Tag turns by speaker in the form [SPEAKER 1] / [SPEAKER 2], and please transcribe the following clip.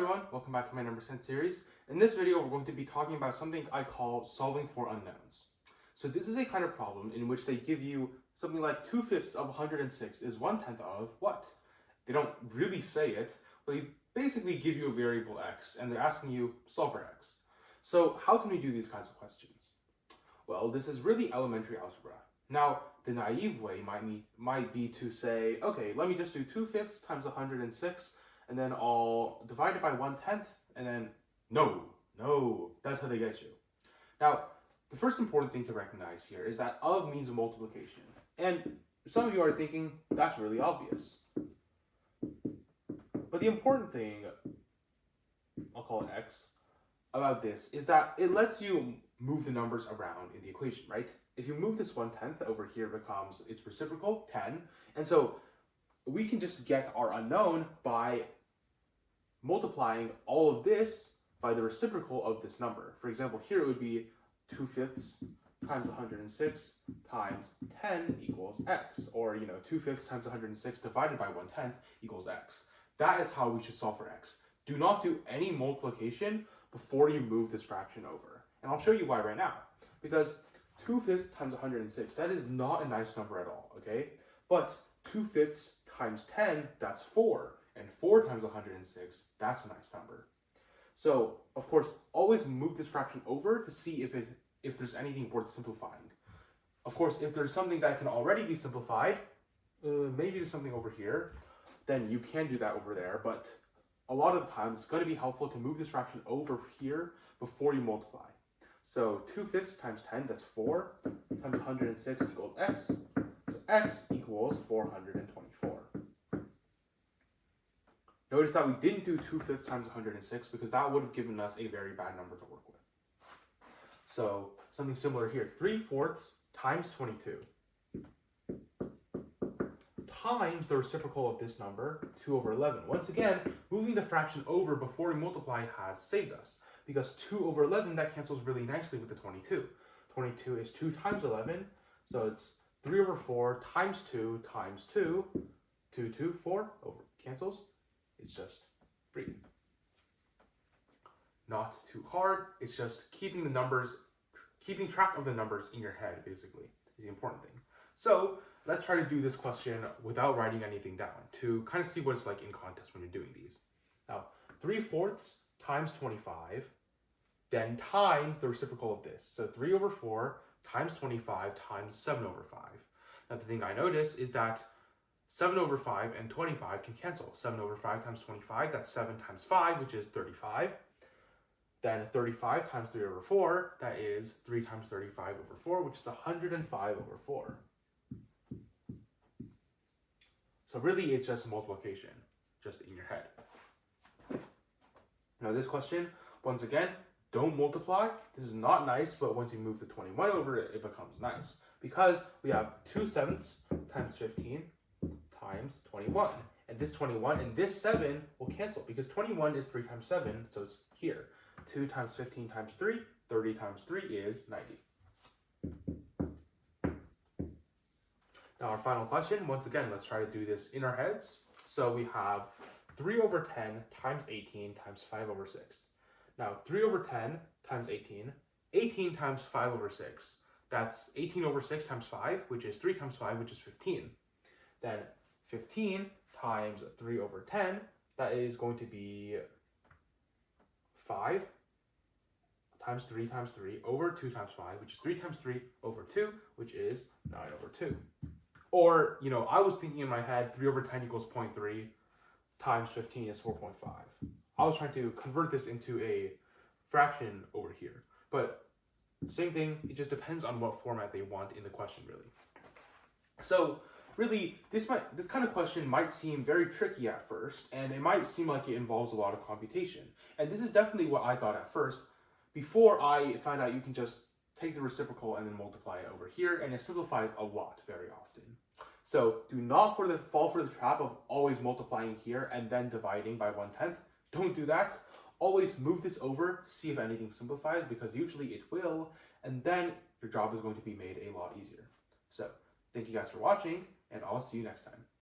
[SPEAKER 1] everyone, welcome back to my number sense series. In this video, we're going to be talking about something I call solving for unknowns. So this is a kind of problem in which they give you something like 2/5 of 106 is 1/10 of what? They don't really say it, but they basically give you a variable x and they're asking you solve for x. So how can we do these kinds of questions? Well, this is really elementary algebra. Now, the naive way might be to say, okay, let me just do 2/5 times 106 and then I'll divide it by 1/10, and then no, that's how they get you. Now, the first important thing to recognize here is that of means multiplication. And some of you are thinking, that's really obvious. But the important thing, I'll call it x, about this is that it lets you move the numbers around in the equation, right? If you move this 1/10 over here, it becomes its reciprocal, 10. And so we can just get our unknown by multiplying all of this by the reciprocal of this number. For example, here it would be 2/5 times 106 times 10 equals x, or 2/5 times 106 divided by 1/10 equals x. That is how we should solve for x. Do not do any multiplication before you move this fraction over. And I'll show you why right now. Because 2/5 times 106, that is not a nice number at all, okay? But 2/5 times 10, that's 4. And 4 times 106, that's a nice number. So, of course, always move this fraction over to see if there's anything worth simplifying. Of course, if there's something that can already be simplified, maybe there's something over here, then you can do that over there. But a lot of the time, it's going to be helpful to move this fraction over here before you multiply. So 2/5 times 10, that's 4, times 106 equals x. So x equals 424. Notice that we didn't do 2/5 times 106 because that would have given us a very bad number to work with. So something similar here, 3/4 times 22 times the reciprocal of this number, 2/11. Once again, moving the fraction over before we multiply has saved us because 2/11, that cancels really nicely with the 22. 22 is 2 times 11, so it's 3/4 times 2 times 2, 2, 4, over, cancels. It's just 3. Not too hard, it's just keeping track of the numbers in your head, basically, is the important thing. So let's try to do this question without writing anything down to kind of see what it's like in context when you're doing these. Now, 3/4 times 25, then times the reciprocal of this. So 3/4 times 25 times 7/5. Now, the thing I notice is that 7/5 and 25 can cancel. 7/5 times 25, that's 7 times 5, which is 35. Then 35 times 3/4, that is 3 times 35/4, which is 105/4. So really, it's just multiplication, just in your head. Now this question, once again, don't multiply. This is not nice, but once you move the 21 over it, it becomes nice. Because we have 2/7 times 15 times 21. And this 21 and this 7 will cancel because 21 is 3 times 7, so it's here. 2 times 15 times 3, 30 times 3 is 90. Now our final question, once again, let's try to do this in our heads. So we have 3/10 times 18 times 5/6. Now 3/10 times 18, 18 times 5/6. That's 18/6 times 5, which is 3 times 5, which is 15. Then 15 times 3/10, that is going to be 5 times 3 times 3 over 2 times 5, which is 3 times 3 over 2, which is 9/2. Or, I was thinking in my head, 3/10 equals 0.3 times 15 is 4.5. I was trying to convert this into a fraction over here. But same thing, it just depends on what format they want in the question, really. So, really, this kind of question might seem very tricky at first, and it might seem like it involves a lot of computation. And this is definitely what I thought at first, before I found out you can just take the reciprocal and then multiply it over here, and it simplifies a lot very often. So do not fall for the trap of always multiplying here and then dividing by 1/10. Don't do that. Always move this over, see if anything simplifies, because usually it will, and then your job is going to be made a lot easier. So thank you guys for watching, and I'll see you next time.